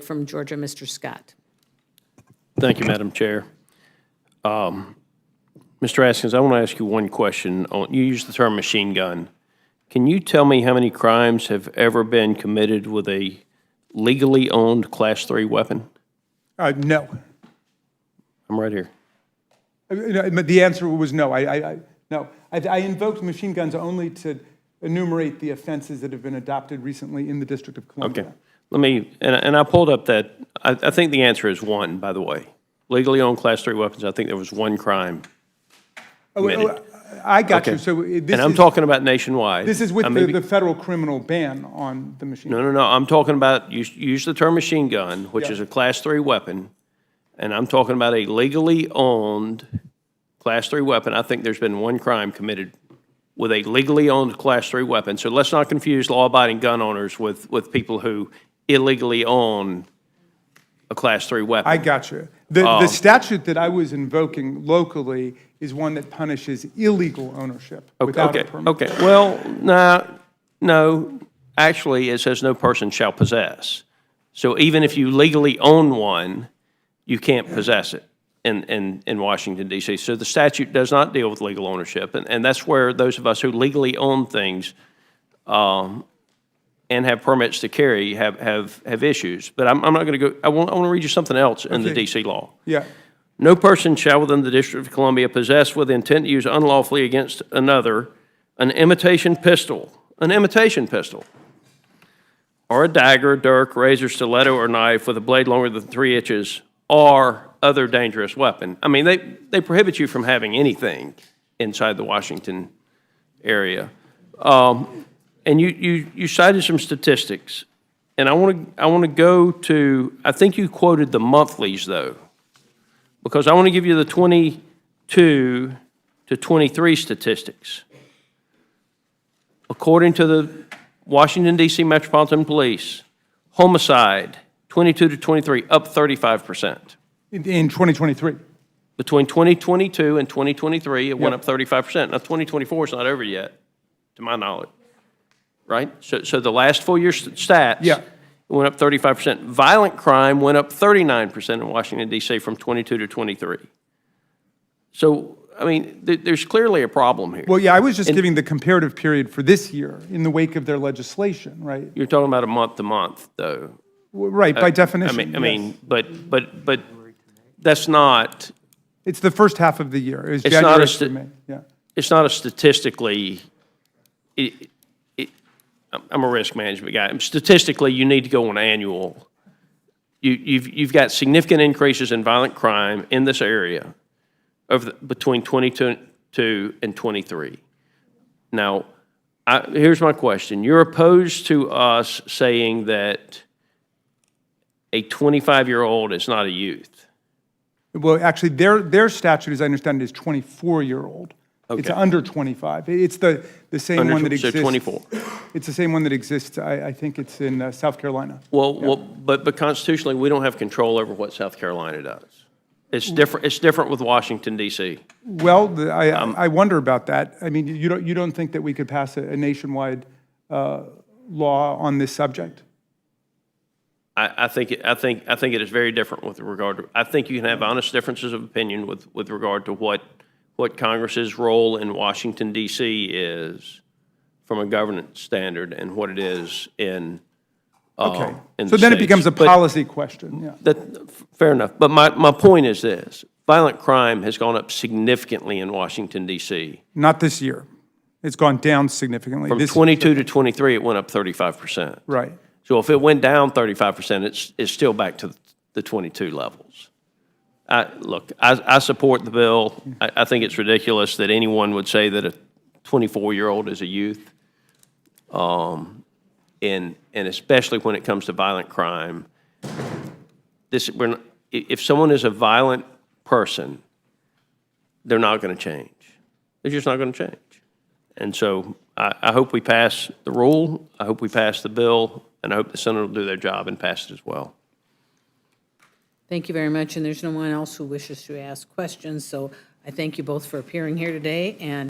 From Georgia, Mr. Scott. Thank you, Madam Chair. Mr. Raskin, I want to ask you one question. You used the term machine gun. Can you tell me how many crimes have ever been committed with a legally owned Class 3 weapon? No. I'm right here. The answer was no. No. I invoked machine guns only to enumerate the offenses that have been adopted recently in the District of Columbia. Okay. Let me, and I pulled up that, I think the answer is one, by the way. Legally owned Class 3 weapons, I think there was one crime committed. I got you. Okay. So And I'm talking about nationwide. This is with maybe- the federal criminal ban on the machine gun. No, I'm talking about, you use the term machine gun, which Yeah. is a Class 3 weapon, and I'm talking about a legally owned Class 3 weapon. I think there's been one crime committed with a legally owned Class 3 weapon. So let's not confuse law-abiding gun owners with people who illegally own a Class 3 weapon. I got you. The statute that I was invoking locally is one that punishes illegal ownership without a permit. Okay, well, no, actually, it says no person shall possess. So even if you legally own one, you can't possess it in Washington, D.C. So the statute does not deal with legal ownership, and that's where those of us who legally own things and have permits to carry have issues. But I'm not going to go, I want to read you something else in the D.C. law. Yeah. No person shall within the District of Columbia possess with intent to use unlawfully against another an imitation pistol, or a dagger, dirk, razor, stiletto, or knife with a blade longer than 3 inches, or other dangerous weapon. I mean, they prohibit you from having anything inside the Washington area. And you cited some statistics, and I want to go to, I think you quoted the monthlies though, because I want to give you the 22 to 23 statistics. According to the Washington, D.C. Metropolitan Police, homicide, 22 to 23, up 35%. In 2023. Between 2022 and 2023, it went Yep. up 35%. Now, 2024 is not over yet, to my knowledge, right? So the last full year stats, Yeah. it went up 35%. Violent crime went up 39% in Washington, D.C. from 22 to 23. So, I mean, there's clearly a problem here. Well, yeah, I was just giving the comparative period for this year in the wake of their legislation, right? You're talking about a month to month, though. Right, by definition. I mean, yes. but that's not. It's the first half of the year. It's It's January not through May. Yeah. It's not a statistically. I'm a risk management guy. Statistically, you need to go on annual. You've got significant increases in violent crime in this area between 22 and 23. Now, here's my question. You're opposed to us saying that a 25-year-old is not a youth. Well, actually, their statute, as I understand it, is 24-year-old. It's Okay. under 25. It's the same one that exists. So 24. It's the same one that exists. I think it's in South Carolina. Well, but constitutionally, we don't have control over what South Carolina does. It's different. It's different with Washington, D.C. Well, I wonder about that. I mean, you don't think that we could pass a nationwide law on this subject? I think it is very different with regard to. I think you can have honest differences of opinion with regard to what Congress's role in Washington, D.C. is from a governance standard and what it is in. Okay. In So the then it states. becomes a But policy question. Yeah. fair enough. But my point is this: violent crime has gone up significantly in Washington, D.C. Not this year. It's gone down significantly. From This- 22 to 23, it went up 35%. Right. So if it went down 35%, it's still back to the 22 levels. Look, I support the bill. I think it's ridiculous that anyone would say that a 24-year-old is a youth, and especially when it comes to violent crime. If someone is a violent person, they're not going to change. They're just not going to change. And so I hope we pass the rule. I hope we pass the bill. And I hope the Senate will do their job and pass it as well. Thank you very much, and there's no one else who wishes to ask questions, so I thank you both for appearing here today, and